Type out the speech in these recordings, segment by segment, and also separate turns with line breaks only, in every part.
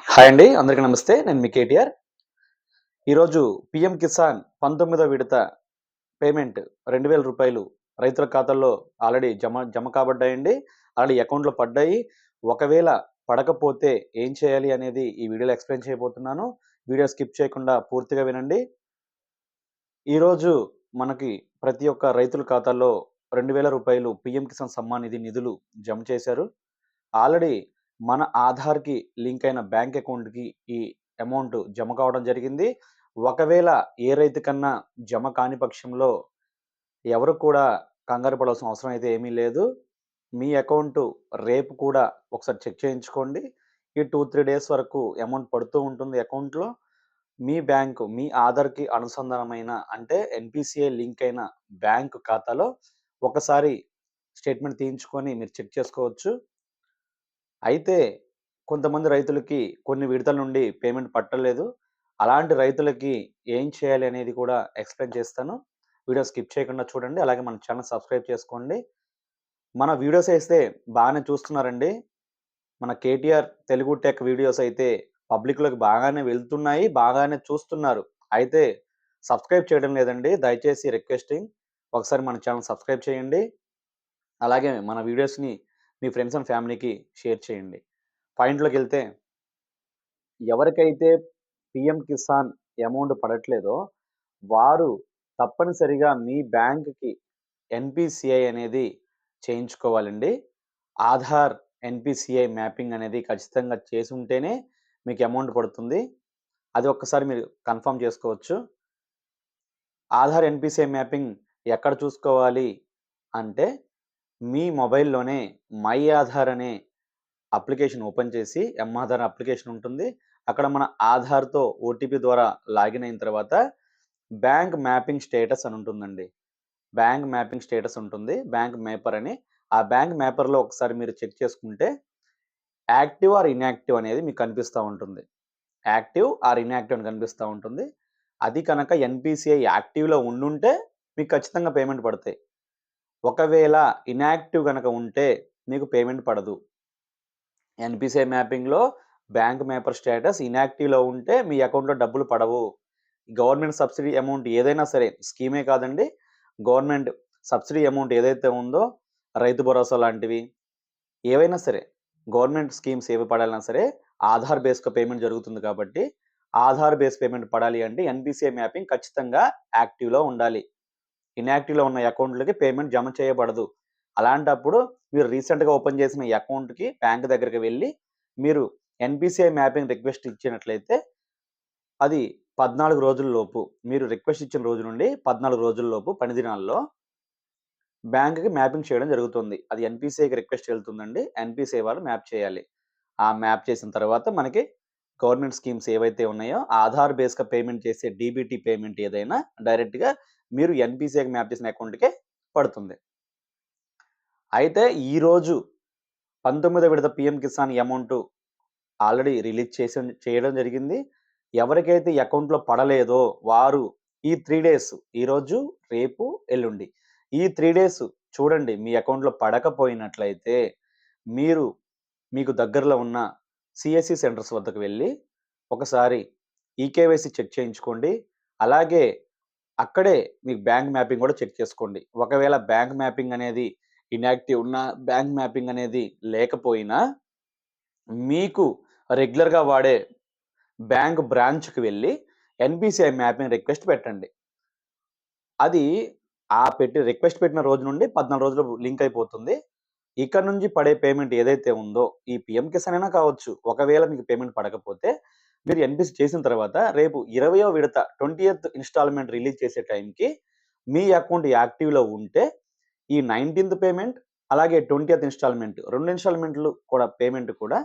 Hi అండి, అందరికీ నమస్తే. నేను మీ కేటీఆర్. ఈరోజు పీఎం కిసాన్ 19వ విడత పేమెంట్ రూ. 2,000 రైతుల ఖాతాల్లో ఆల్రెడీ జమ కాబడ్డాయండి. ఆల్రెడీ అకౌంట్‌లో పడ్డాయి. ఒకవేళ పడకపోతే ఏం చేయాలి అనేది ఈ వీడియోలో ఎక్స్‌ప్లెయిన్ చేయబోతున్నాను. వీడియో స్కిప్ చేయకుండా పూర్తిగా వినండి. ఈరోజు మనకి ప్రతి ఒక్క రైతుల ఖాతాల్లో రూ. 2,000 పీఎం కిసాన్ సమ్మాన్ నిధి నిధులు జమ చేశారు. ఆల్రెడీ మన ఆధార్‌కి లింక్ అయిన బ్యాంక్ అకౌంట్‌కి ఈ అమౌంట్ జమ కావడం జరిగింది. ఒకవేళ ఏ రైతుకన్నా జమ కాని పక్షంలో ఎవరు కూడా కంగారు పడాల్సిన అవసరం అయితే ఏమీ లేదు. మీ అకౌంట్ రేపు కూడా ఒకసారి చెక్ చేయించుకోండి. ఈ 2, 3 డేస్ వరకు అమౌంట్ పడుతూ ఉంటుంది అకౌంట్‌లో. మీ బ్యాంకు మీ ఆధార్‌కి అనుసంధానమైన అంటే ఎన్‌పీసీఐ లింక్ అయిన బ్యాంక్ ఖాతాలో ఒకసారి స్టేట్‌మెంట్ తీయించుకొని మీరు చెక్ చేసుకోవచ్చు. అయితే కొంతమంది రైతులకి కొన్ని విడతల నుండి పేమెంట్ పట్టలేదు. అలాంటి రైతులకి ఏం చేయాలి అనేది కూడా ఎక్స్‌ప్లెయిన్ చేస్తాను. వీడియో స్కిప్ చేయకుండా చూడండి. అలాగే మన ఛానెల్ సబ్స్క్రైబ్ చేసుకోండి. మన వీడియోస్ అయితే బాగానే చూస్తున్నారండి. మన కేటీఆర్ తెలుగు టెక్ వీడియోస్ అయితే పబ్లిక్‌లోకి బాగానే వెళ్తున్నాయి. బాగానే చూస్తున్నారు. అయితే సబ్స్క్రైబ్ చేయడం లేదండి. దయచేసి రిక్వెస్టింగ్ ఒకసారి మన ఛానెల్ సబ్స్క్రైబ్ చేయండి. అలాగే మన వీడియోస్‌ని మీ ఫ్రెండ్స్ అండ్ ఫ్యామిలీకి షేర్ చేయండి. పాయింట్‌లోకెళ్తే ఎవరికైతే పీఎం కిసాన్ అమౌంట్ పడట్లేదో, వారు తప్పనిసరిగా మీ బ్యాంక్‌కి ఎన్‌పీసీఐ అనేది చేయించుకోవాలండి. ఆధార్, ఎన్‌పీసీఐ మ్యాపింగ్ అనేది ఖచ్చితంగా చేసుంటేనే మీకు అమౌంట్ పడుతుంది. అది ఒక్కసారి మీరు కన్ఫర్మ్ చేసుకోవచ్చు. ఆధార్, ఎన్‌పీసీఐ మ్యాపింగ్ ఎక్కడ చూసుకోవాలి అంటే, మీ మొబైల్‌లోనే మై ఆధార్ అనే అప్లికేషన్ ఓపెన్ చేసి ఆధార్ అప్లికేషన్ ఉంటుంది. అక్కడ మన ఆధార్‌తో ఓటీపీ ద్వారా లాగిన్ అయిన తర్వాత బ్యాంక్ మ్యాపింగ్ స్టేటస్ అని ఉంటుందండి. బ్యాంక్ మ్యాపింగ్ స్టేటస్ ఉంటుంది. బ్యాంక్ మేపర్ అని. ఆ బ్యాంక్ మేపర్‌లో ఒకసారి మీరు చెక్ చేసుకుంటే యాక్టివ్ ఆర్ ఇన్‌యాక్టివ్ అనేది మీకు కనిపిస్తా ఉంటుంది. యాక్టివ్ ఆర్ ఇన్‌యాక్టివ్ అని కనిపిస్తా ఉంటుంది. అది కనుక ఎన్‌పీసీఐ యాక్టివ్‌లో ఉండుంటే మీకు ఖచ్చితంగా పేమెంట్ పడతాయి. ఒకవేళ ఇన్‌యాక్టివ్ గనక ఉంటే మీకు పేమెంట్ పడదు. ఎన్‌పీసీఐ మ్యాపింగ్‌లో బ్యాంక్ మేపర్ స్టేటస్ ఇన్‌యాక్టివ్‌లో ఉంటే మీ అకౌంట్‌లో డబ్బులు పడవు. గవర్నమెంట్ సబ్సిడీ అమౌంట్ ఏదైనా సరే, స్కీమే కాదండి. గవర్నమెంట్ సబ్సిడీ అమౌంట్ ఏదైతే ఉందో, రైతు భరోసా లాంటివి ఏవైనా సరే, గవర్నమెంట్ స్కీమ్స్ ఏవి పడాలన్నా సరే, ఆధార్ బేస్‌గా పేమెంట్ జరుగుతుంది కాబట్టి, ఆధార్ బేస్ పేమెంట్ పడాలి అంటే ఎన్‌పీసీఐ మ్యాపింగ్ ఖచ్చితంగా యాక్టివ్‌లో ఉండాలి. ఇన్‌యాక్టివ్‌లో ఉన్న అకౌంట్‌లకి పేమెంట్ జమ చేయబడదు. అలాంటప్పుడు మీరు రీసెంట్‌గా ఓపెన్ చేసిన ఈ అకౌంట్‌కి బ్యాంక్ దగ్గరికి వెళ్లి, మీరు ఎన్‌పీసీఐ మ్యాపింగ్ రిక్వెస్ట్ ఇచ్చినట్లయితే, అది 14 రోజుల్లోపు మీరు రిక్వెస్ట్ ఇచ్చిన రోజు నుండి 14 రోజుల్లోపు పని దినాల్లో బ్యాంక్‌కి మ్యాపింగ్ చేయడం జరుగుతుంది. అది ఎన్‌పీసీఐకి రిక్వెస్ట్ వెళ్తుందండి. ఎన్‌పీసీఐ వాళ్ళు మ్యాప్ చేయాలి. ఆ మ్యాప్ చేసిన తర్వాత మనకి గవర్నమెంట్ స్కీమ్స్ ఏవైతే ఉన్నాయో, ఆధార్ బేస్‌గా పేమెంట్ చేసే డీబీటీ పేమెంట్ ఏదైనా డైరెక్ట్‌గా మీరు ఎన్‌పీసీఐకి మ్యాప్ చేసిన అకౌంట్‌కే పడుతుంది. అయితే ఈరోజు 19వ విడత PM Kisan amount already release చేయడం జరిగింది. ఎవరికైతే ఈ అకౌంట్‌లో పడలేదో వారు ఈ 3 డేస్ ఈరోజు, రేపు, ఎల్లుండి ఈ 3 డేస్ చూడండి. మీ అకౌంట్‌లో పడకపోయినట్లయితే మీరు మీకు దగ్గరలో ఉన్న సీఎస్‌సి సెంటర్స్ వద్దకు వెళ్లి ఒకసారి ఈకేవైసీ చెక్ చేయించుకోండి. అలాగే అక్కడే మీకు బ్యాంక్ మ్యాపింగ్ కూడా చెక్ చేసుకోండి. ఒకవేళ బ్యాంక్ మ్యాపింగ్ అనేది ఇన్‌యాక్టివ్ ఉన్నా, బ్యాంక్ మ్యాపింగ్ అనేది లేకపోయినా మీకు రెగ్యులర్‌గా వాడే బ్యాంక్ బ్రాంచ్‌కి వెళ్లి ఎన్‌పీసీఐ మ్యాపింగ్ రిక్వెస్ట్ పెట్టండి. అది రిక్వెస్ట్ పెట్టిన రోజు నుండి 14 రోజులు లింక్ అయిపోతుంది. ఇక్కడ నుంచి పడే పేమెంట్ ఏదైతే ఉందో, ఈ పీఎం కిసాన్ అయినా కావచ్చు. ఒకవేళ మీకు పేమెంట్ పడకపోతే మీరు ఎన్‌పీసీ చేసిన తర్వాత రేపు 20వ విడత 20థ్ ఇన్‌స్టాల్‌మెంట్ రిలీజ్ చేసే టైంకి మీ అకౌంట్ యాక్టివ్‌లో ఉంటే ఈ 19థ్ పేమెంట్ అలాగే 20థ్ ఇన్‌స్టాల్‌మెంట్ 2 ఇన్‌స్టాల్‌మెంట్‌లు కూడా పేమెంట్ కూడా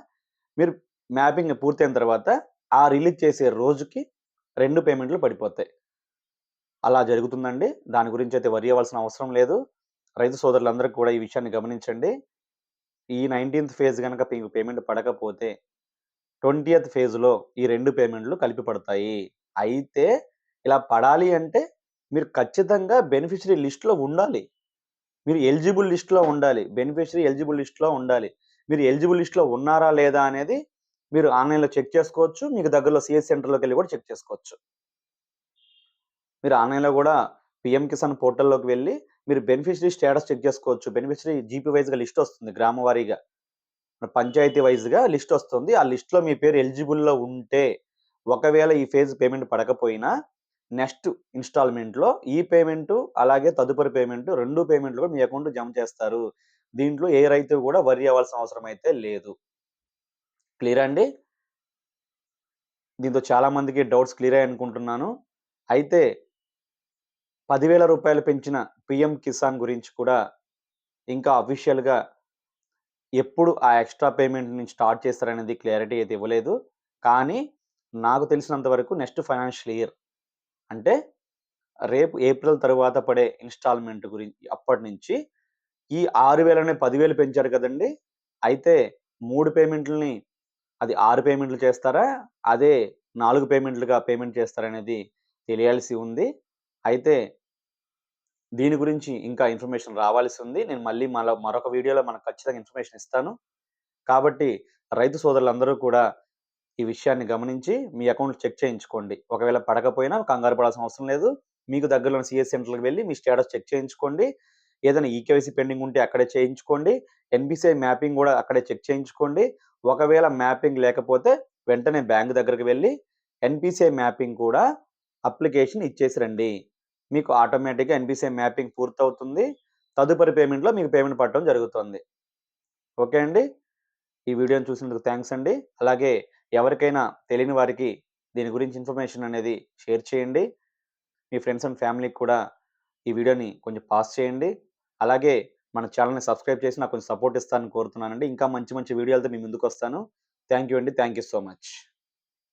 మీరు మ్యాపింగ్ పూర్తయిన తర్వాత ఆ రిలీజ్ చేసే రోజుకి 2 పేమెంట్‌లు పడిపోతాయి. అలా జరుగుతుందండి. దాని గురించయితే వర్రీ అవ్వాల్సిన అవసరం లేదు. రైతు సోదరులందరూ కూడా ఈ విషయాన్ని గమనించండి. ఈ 19థ్ ఫేజ్ గనక మీకు పేమెంట్ పడకపోతే 20థ్ ఫేజ్‌లో ఈ 2 పేమెంట్‌లు కలిపి పడతాయి. అయితే ఇలా పడాలి అంటే మీరు ఖచ్చితంగా బెనిఫిషరీ లిస్ట్‌లో ఉండాలి. మీరు ఎలిజిబుల్ లిస్ట్‌లో ఉండాలి. బెనిఫిషరీ ఎలిజిబుల్ లిస్ట్‌లో ఉండాలి. మీరు ఎలిజిబుల్ లిస్ట్‌లో ఉన్నారా లేదా అనేది మీరు ఆన్‌లైన్‌లో చెక్ చేసుకోవచ్చు. మీకు దగ్గరలో సీఎస్ సెంటర్‌లోకెళ్ళి కూడా చెక్ చేసుకోవచ్చు. మీరు ఆన్‌లైన్‌లో గూడా పీఎం కిసాన్ పోర్టల్‌లోకి వెళ్లి మీరు బెనిఫిషరీ స్టేటస్ చెక్ చేసుకోవచ్చు. బెనిఫిషరీ జీపీ వైస్‌గా లిస్ట్ వస్తుంది గ్రామ వారీగా. పంచాయతీ వైస్‌గా లిస్ట్ వస్తుంది. ఆ లిస్ట్‌లో మీ పేరు ఎలిజిబుల్‌లో ఉంటే, ఒకవేళ ఈ ఫేజ్ పేమెంట్ పడకపోయినా నెక్స్ట్ ఇన్‌స్టాల్‌మెంట్‌లో ఈ పేమెంటు, అలాగే తదుపరి పేమెంట్ 2 పేమెంట్‌లు కూడా మీ అకౌంట్‌లో జమ చేస్తారు. దీంట్లో ఏ రైతు కూడా వర్రీ అవ్వాల్సిన అవసరం అయితే లేదు. క్లియరా అండి? దీంతో చాలా మందికి డౌట్స్ క్లియర్ అయ్యాయి అనుకుంటున్నాను. అయితే రూ. 10,000 పెంచిన పీఎం కిసాన్ గురించి కూడా ఇంకా అఫీషియల్‌గా ఎప్పుడు ఆ ఎక్స్‌ట్రా పేమెంట్‌ని స్టార్ట్ చేస్తారనేది క్లారిటీ అయితే ఇవ్వలేదు. కానీ నాకు తెలిసినంత వరకు నెక్స్ట్ ఫైనాన్షియల్ ఇయర్ అంటే రేపు ఏప్రిల్ తరువాత పడే ఇన్‌స్టాల్‌మెంట్ అప్పటినుంచి ఈ 6,000 10,000 పెంచారు కదండీ! అయితే 3 పేమెంట్‌లని అది 6 పేమెంట్‌లు చేస్తారా? అదే 4 పేమెంట్‌లుగా పేమెంట్ చేస్తారనేది తెలియాల్సి ఉంది. అయితే దీని గురించి ఇంకా ఇన్ఫర్మేషన్ రావాల్సి ఉంది. నేను మళ్ళీ మరొక వీడియోలో మనకు ఖచ్చితంగా ఇన్ఫర్మేషన్ ఇస్తాను. కాబట్టి రైతు సోదరులందరూ కూడా ఈ విషయాన్ని గమనించి మీ అకౌంట్ చెక్ చేయించుకోండి. ఒకవేళ పడకపోయినా కంగారు పడాల్సిన అవసరం లేదు. మీకు దగ్గరలోని సీఎస్ సెంటర్‌కి వెళ్లి మీ స్టేటస్ చెక్ చేయించుకోండి. ఏదైనా ఈకేవైసీ పెండింగ్ ఉంటే అక్కడే చేయించుకోండి. ఎన్‌పిసిఐ మ్యాపింగ్ గూడా అక్కడే చెక్ చేయించుకోండి. ఒకవేళ మ్యాపింగ్ లేకపోతే వెంటనే బ్యాంక్ దగ్గరికి వెళ్లి ఎన్‌పిసిఐ మ్యాపింగ్ కూడా అప్లికేషన్ ఇచ్చేసి రండి. మీకు ఆటోమేటిక్‌గా ఎన్‌పిసిఐ మ్యాపింగ్ పూర్తవుతుంది. తదుపరి పేమెంట్‌లో మీకు పేమెంట్ పడటం జరుగుతుంది. ఓకే అండి. ఈ వీడియోని చూసినందుకు థాంక్స్ అండి. అలాగే ఎవరికైనా తెలియని వారికి దీని గురించి ఇన్ఫర్మేషన్ అనేది షేర్ చేయండి. మీ ఫ్రెండ్స్ అండ్ ఫ్యామిలీకి కూడా ఈ వీడియోని కొంచెం పాస్ చేయండి. అలాగే మన ఛానెల్‌ని సబ్స్క్రైబ్ చేసి నాకు కొంచెం సపోర్ట్ ఇస్తారని కోరుతున్నానండి. ఇంకా మంచి మంచి వీడియోలతో మీ ముందుకొస్తాను. థాంక్ యూ అండి. Thank you so much.